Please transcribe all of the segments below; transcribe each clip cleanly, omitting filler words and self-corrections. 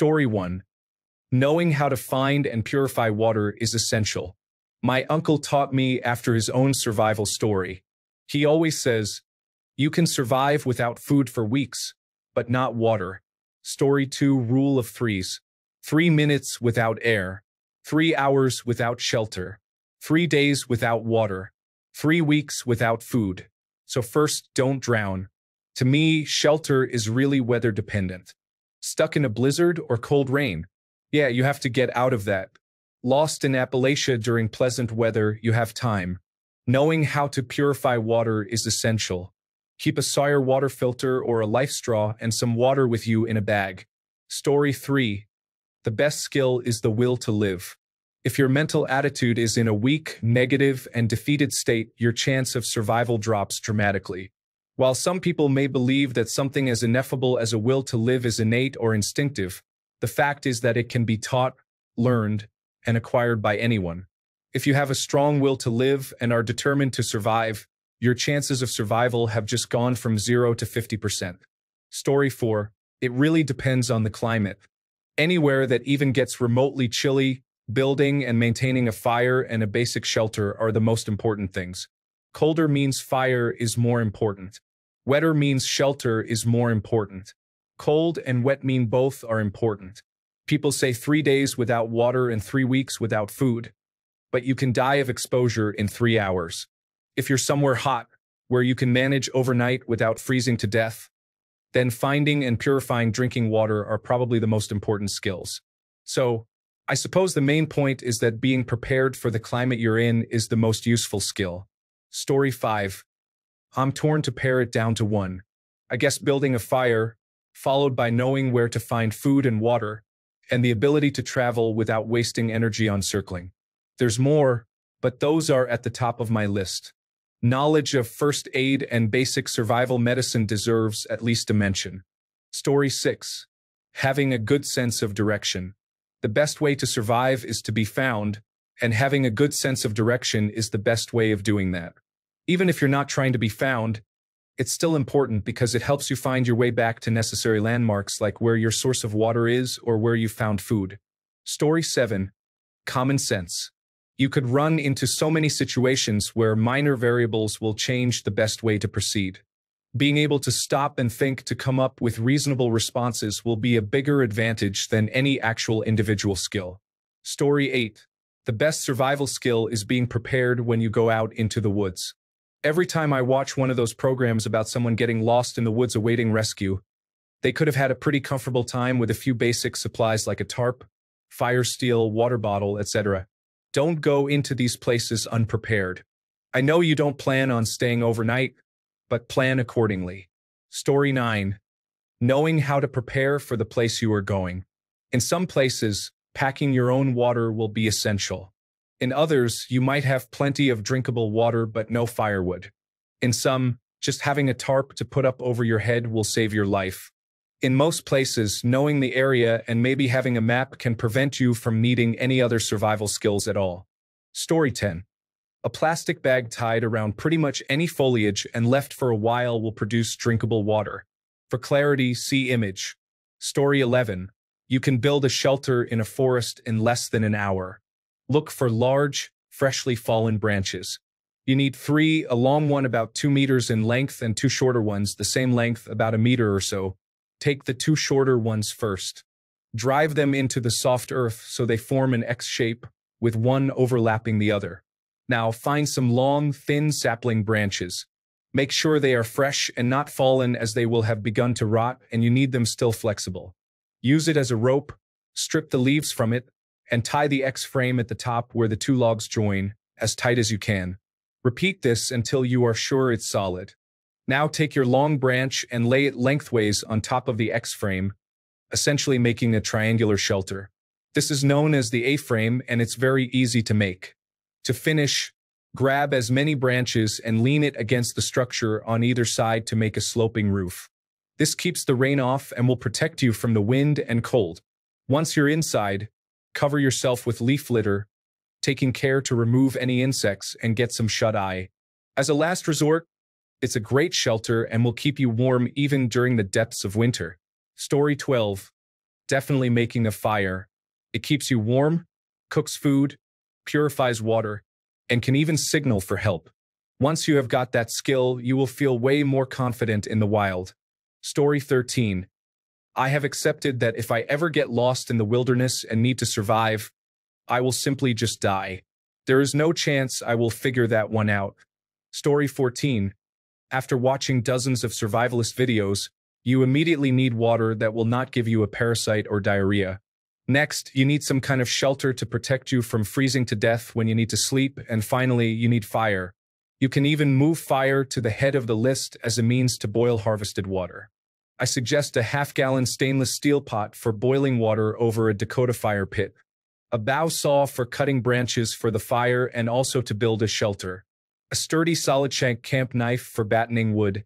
Story 1. Knowing how to find and purify water is essential. My uncle taught me after his own survival story. He always says, "You can survive without food for weeks, but not water." Story 2. Rule of threes. 3 minutes without air. 3 hours without shelter. 3 days without water. 3 weeks without food. So first, don't drown. To me, shelter is really weather dependent. Stuck in a blizzard or cold rain? Yeah, you have to get out of that. Lost in Appalachia during pleasant weather, you have time. Knowing how to purify water is essential. Keep a Sawyer water filter or a life straw and some water with you in a bag. Story 3. The best skill is the will to live. If your mental attitude is in a weak, negative, and defeated state, your chance of survival drops dramatically. While some people may believe that something as ineffable as a will to live is innate or instinctive, the fact is that it can be taught, learned, and acquired by anyone. If you have a strong will to live and are determined to survive, your chances of survival have just gone from 0 to 50%. Story 4. It really depends on the climate. Anywhere that even gets remotely chilly, building and maintaining a fire and a basic shelter are the most important things. Colder means fire is more important. Wetter means shelter is more important. Cold and wet mean both are important. People say 3 days without water and 3 weeks without food. But you can die of exposure in 3 hours. If you're somewhere hot, where you can manage overnight without freezing to death, then finding and purifying drinking water are probably the most important skills. So, I suppose the main point is that being prepared for the climate you're in is the most useful skill. Story 5. I'm torn to pare it down to one. I guess building a fire, followed by knowing where to find food and water, and the ability to travel without wasting energy on circling. There's more, but those are at the top of my list. Knowledge of first aid and basic survival medicine deserves at least a mention. Story 6. Having a good sense of direction. The best way to survive is to be found, and having a good sense of direction is the best way of doing that. Even if you're not trying to be found, it's still important because it helps you find your way back to necessary landmarks like where your source of water is or where you found food. Story 7. Common sense. You could run into so many situations where minor variables will change the best way to proceed. Being able to stop and think to come up with reasonable responses will be a bigger advantage than any actual individual skill. Story 8. The best survival skill is being prepared when you go out into the woods. Every time I watch one of those programs about someone getting lost in the woods awaiting rescue, they could have had a pretty comfortable time with a few basic supplies like a tarp, fire steel, water bottle, etc. Don't go into these places unprepared. I know you don't plan on staying overnight, but plan accordingly. Story 9. Knowing how to prepare for the place you are going. In some places, packing your own water will be essential. In others, you might have plenty of drinkable water but no firewood. In some, just having a tarp to put up over your head will save your life. In most places, knowing the area and maybe having a map can prevent you from needing any other survival skills at all. Story 10. A plastic bag tied around pretty much any foliage and left for a while will produce drinkable water. For clarity, see image. Story 11. You can build a shelter in a forest in less than an hour. Look for large, freshly fallen branches. You need 3, a long one about 2 meters in length and 2 shorter ones the same length, about a meter or so. Take the 2 shorter ones first. Drive them into the soft earth so they form an X shape, with one overlapping the other. Now find some long, thin sapling branches. Make sure they are fresh and not fallen, as they will have begun to rot and you need them still flexible. Use it as a rope, strip the leaves from it, and tie the X frame at the top where the 2 logs join, as tight as you can. Repeat this until you are sure it's solid. Now take your long branch and lay it lengthways on top of the X frame, essentially making a triangular shelter. This is known as the A-frame, and it's very easy to make. To finish, grab as many branches and lean it against the structure on either side to make a sloping roof. This keeps the rain off and will protect you from the wind and cold. Once you're inside, cover yourself with leaf litter, taking care to remove any insects and get some shut-eye. As a last resort, it's a great shelter and will keep you warm even during the depths of winter. Story 12. Definitely making a fire. It keeps you warm, cooks food, purifies water, and can even signal for help. Once you have got that skill, you will feel way more confident in the wild. Story 13. I have accepted that if I ever get lost in the wilderness and need to survive, I will simply just die. There is no chance I will figure that one out. Story 14. After watching dozens of survivalist videos, you immediately need water that will not give you a parasite or diarrhea. Next, you need some kind of shelter to protect you from freezing to death when you need to sleep, and finally, you need fire. You can even move fire to the head of the list as a means to boil harvested water. I suggest a half-gallon stainless steel pot for boiling water over a Dakota fire pit, a bow saw for cutting branches for the fire and also to build a shelter, a sturdy solid shank camp knife for battening wood,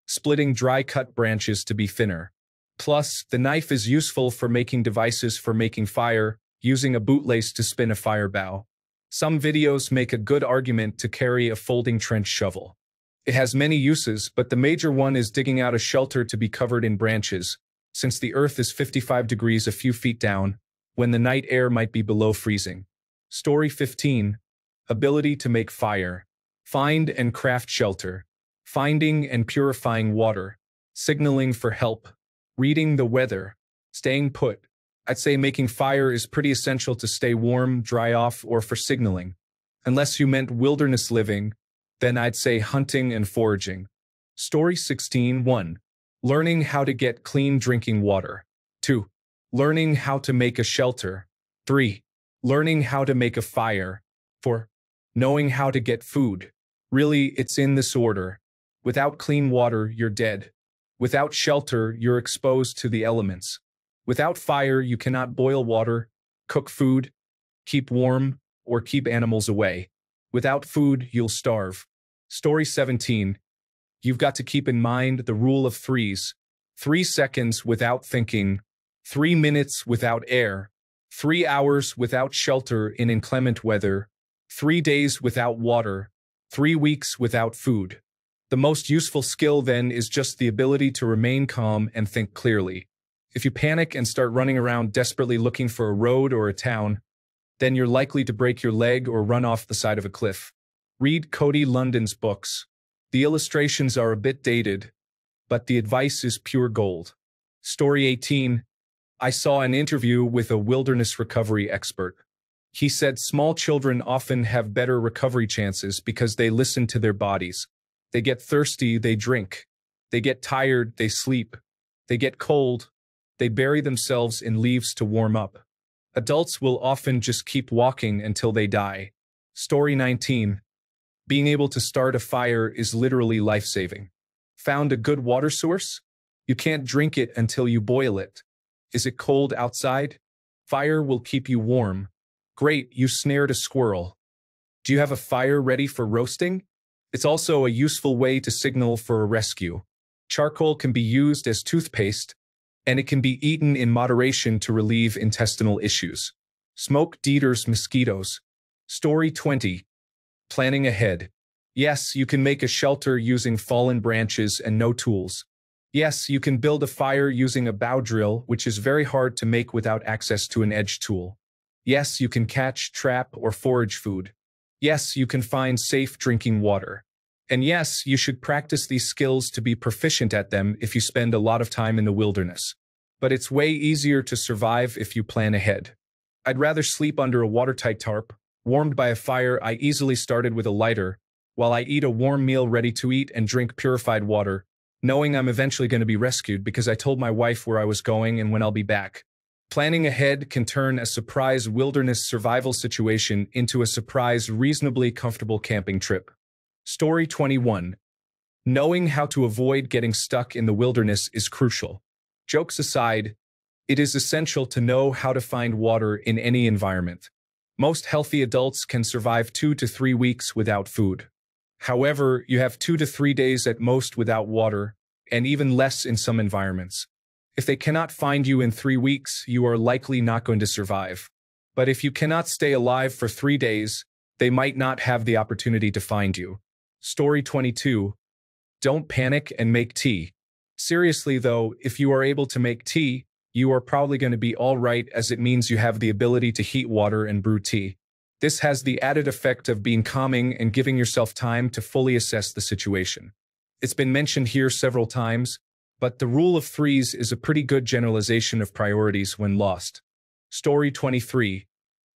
splitting dry cut branches to be thinner. Plus, the knife is useful for making devices for making fire, using a bootlace to spin a fire bow. Some videos make a good argument to carry a folding trench shovel. It has many uses, but the major one is digging out a shelter to be covered in branches, since the earth is 55 degrees a few feet down, when the night air might be below freezing. Story 15. Ability to make fire. Find and craft shelter. Finding and purifying water. Signaling for help. Reading the weather. Staying put. I'd say making fire is pretty essential to stay warm, dry off, or for signaling. Unless you meant wilderness living, then I'd say hunting and foraging. Story 16. 1. Learning how to get clean drinking water. 2. Learning how to make a shelter. 3. Learning how to make a fire. 4. Knowing how to get food. Really, it's in this order. Without clean water, you're dead. Without shelter, you're exposed to the elements. Without fire, you cannot boil water, cook food, keep warm, or keep animals away. Without food, you'll starve. Story 17. You've got to keep in mind the rule of threes. 3 seconds without thinking. 3 minutes without air. 3 hours without shelter in inclement weather. 3 days without water. 3 weeks without food. The most useful skill then is just the ability to remain calm and think clearly. If you panic and start running around desperately looking for a road or a town, then you're likely to break your leg or run off the side of a cliff. Read Cody London's books. The illustrations are a bit dated, but the advice is pure gold. Story 18. I saw an interview with a wilderness recovery expert. He said small children often have better recovery chances because they listen to their bodies. They get thirsty, they drink. They get tired, they sleep. They get cold, they bury themselves in leaves to warm up. Adults will often just keep walking until they die. Story 19. Being able to start a fire is literally life-saving. Found a good water source? You can't drink it until you boil it. Is it cold outside? Fire will keep you warm. Great, you snared a squirrel. Do you have a fire ready for roasting? It's also a useful way to signal for a rescue. Charcoal can be used as toothpaste, and it can be eaten in moderation to relieve intestinal issues. Smoke deters mosquitoes. Story 20. Planning ahead. Yes, you can make a shelter using fallen branches and no tools. Yes, you can build a fire using a bow drill, which is very hard to make without access to an edge tool. Yes, you can catch, trap, or forage food. Yes, you can find safe drinking water. And yes, you should practice these skills to be proficient at them if you spend a lot of time in the wilderness. But it's way easier to survive if you plan ahead. I'd rather sleep under a watertight tarp, warmed by a fire I easily started with a lighter, while I eat a warm meal ready to eat and drink purified water, knowing I'm eventually going to be rescued because I told my wife where I was going and when I'll be back. Planning ahead can turn a surprise wilderness survival situation into a surprise reasonably comfortable camping trip. Story 21. Knowing how to avoid getting stuck in the wilderness is crucial. Jokes aside, it is essential to know how to find water in any environment. Most healthy adults can survive 2 to 3 weeks without food. However, you have 2 to 3 days at most without water, and even less in some environments. If they cannot find you in 3 weeks, you are likely not going to survive. But if you cannot stay alive for 3 days, they might not have the opportunity to find you. Story 22. Don't panic and make tea. Seriously though, if you are able to make tea, you are probably going to be all right, as it means you have the ability to heat water and brew tea. This has the added effect of being calming and giving yourself time to fully assess the situation. It's been mentioned here several times, but the rule of threes is a pretty good generalization of priorities when lost. Story 23.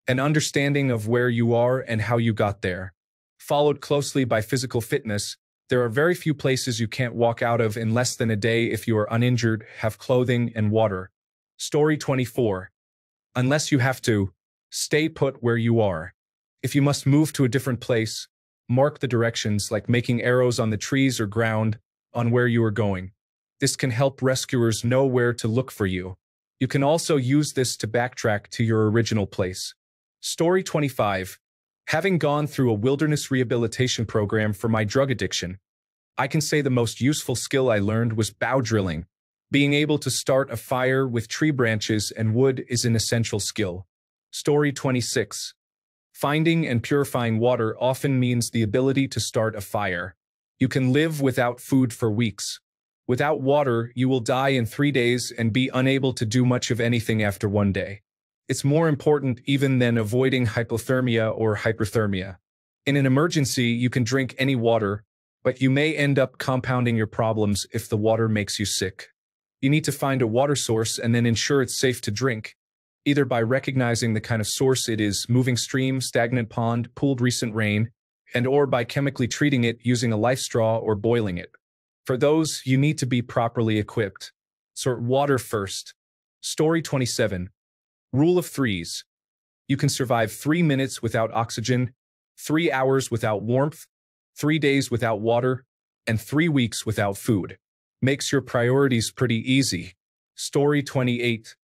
An understanding of where you are and how you got there. Followed closely by physical fitness, there are very few places you can't walk out of in less than a day if you are uninjured, have clothing and water. Story 24. Unless you have to, stay put where you are. If you must move to a different place, mark the directions, like making arrows on the trees or ground on where you are going. This can help rescuers know where to look for you. You can also use this to backtrack to your original place. Story 25. Having gone through a wilderness rehabilitation program for my drug addiction, I can say the most useful skill I learned was bow drilling. Being able to start a fire with tree branches and wood is an essential skill. Story 26. Finding and purifying water often means the ability to start a fire. You can live without food for weeks. Without water, you will die in 3 days and be unable to do much of anything after 1 day. It's more important even than avoiding hypothermia or hyperthermia. In an emergency, you can drink any water, but you may end up compounding your problems if the water makes you sick. You need to find a water source and then ensure it's safe to drink, either by recognizing the kind of source it is, moving stream, stagnant pond, pooled recent rain, and or by chemically treating it using a life straw or boiling it. For those, you need to be properly equipped. Sort water first. Story 27. Rule of threes. You can survive 3 minutes without oxygen, 3 hours without warmth, 3 days without water, and 3 weeks without food. Makes your priorities pretty easy. Story 28.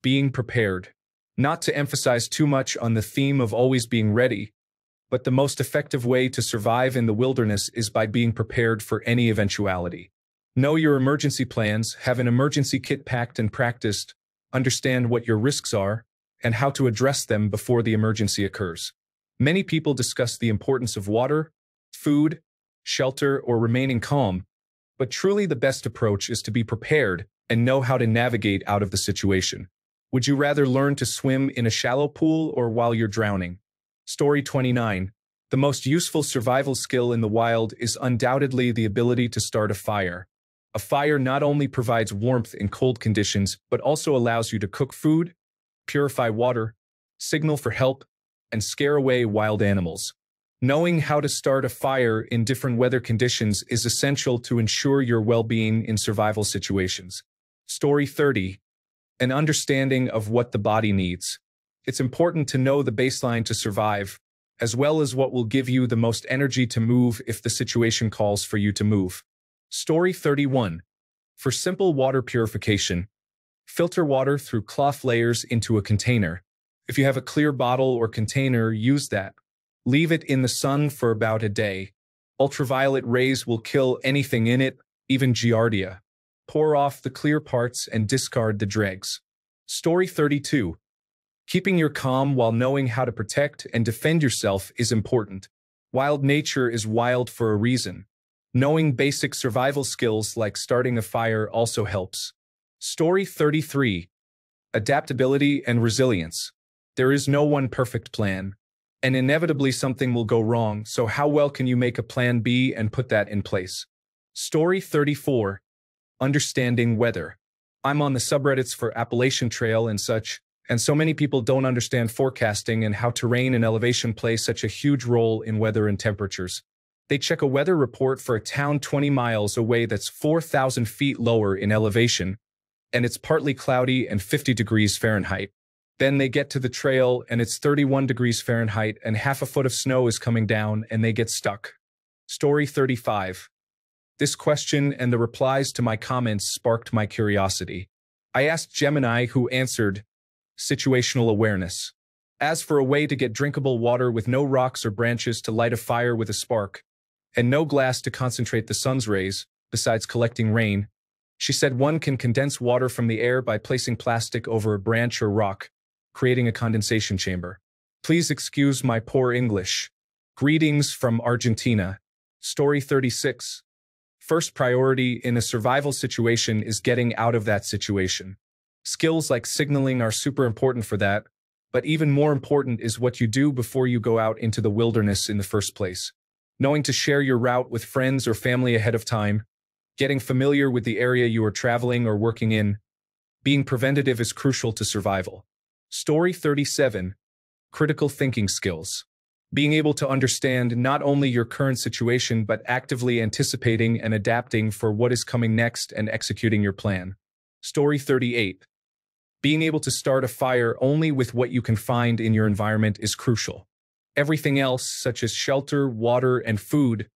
Being prepared. Not to emphasize too much on the theme of always being ready, but the most effective way to survive in the wilderness is by being prepared for any eventuality. Know your emergency plans, have an emergency kit packed and practiced, understand what your risks are, and how to address them before the emergency occurs. Many people discuss the importance of water, food, shelter, or remaining calm, but truly the best approach is to be prepared and know how to navigate out of the situation. Would you rather learn to swim in a shallow pool or while you're drowning? Story 29. The most useful survival skill in the wild is undoubtedly the ability to start a fire. A fire not only provides warmth in cold conditions, but also allows you to cook food, purify water, signal for help, and scare away wild animals. Knowing how to start a fire in different weather conditions is essential to ensure your well-being in survival situations. Story 30. An understanding of what the body needs. It's important to know the baseline to survive, as well as what will give you the most energy to move if the situation calls for you to move. Story 31. For simple water purification, filter water through cloth layers into a container. If you have a clear bottle or container, use that. Leave it in the sun for about a day. Ultraviolet rays will kill anything in it, even giardia. Pour off the clear parts and discard the dregs. Story 32. Keeping your calm while knowing how to protect and defend yourself is important. Wild nature is wild for a reason. Knowing basic survival skills like starting a fire also helps. Story 33. Adaptability and resilience. There is no one perfect plan, and inevitably something will go wrong, so how well can you make a plan B and put that in place? Story 34. Understanding weather. I'm on the subreddits for Appalachian Trail and such, and so many people don't understand forecasting and how terrain and elevation play such a huge role in weather and temperatures. They check a weather report for a town 20 miles away that's 4,000 feet lower in elevation, and it's partly cloudy and 50 degrees Fahrenheit. Then they get to the trail and it's 31 degrees Fahrenheit and half a foot of snow is coming down and they get stuck. Story 35. This question and the replies to my comments sparked my curiosity. I asked Gemini, who answered, situational awareness. As for a way to get drinkable water with no rocks or branches to light a fire with a spark, and no glass to concentrate the sun's rays, besides collecting rain, she said one can condense water from the air by placing plastic over a branch or rock, creating a condensation chamber. Please excuse my poor English. Greetings from Argentina. Story 36. First priority in a survival situation is getting out of that situation. Skills like signaling are super important for that, but even more important is what you do before you go out into the wilderness in the first place. Knowing to share your route with friends or family ahead of time, getting familiar with the area you are traveling or working in, being preventative is crucial to survival. Story 37. Critical thinking skills. Being able to understand not only your current situation but actively anticipating and adapting for what is coming next and executing your plan. Story 38. Being able to start a fire only with what you can find in your environment is crucial. Everything else, such as shelter, water, and food,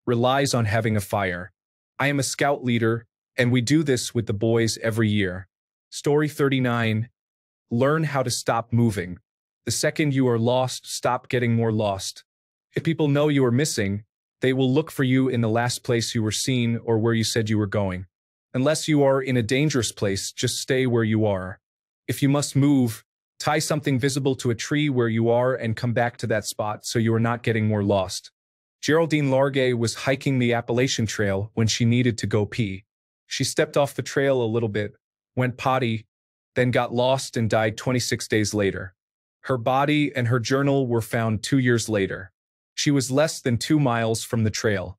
relies on having a fire. I am a scout leader, and we do this with the boys every year. Story 39. Learn how to stop moving. The second you are lost, stop getting more lost. If people know you are missing, they will look for you in the last place you were seen or where you said you were going. Unless you are in a dangerous place, just stay where you are. If you must move, tie something visible to a tree where you are and come back to that spot so you are not getting more lost. Geraldine Largay was hiking the Appalachian Trail when she needed to go pee. She stepped off the trail a little bit, went potty, then got lost and died 26 days later. Her body and her journal were found 2 years later. She was less than 2 miles from the trail.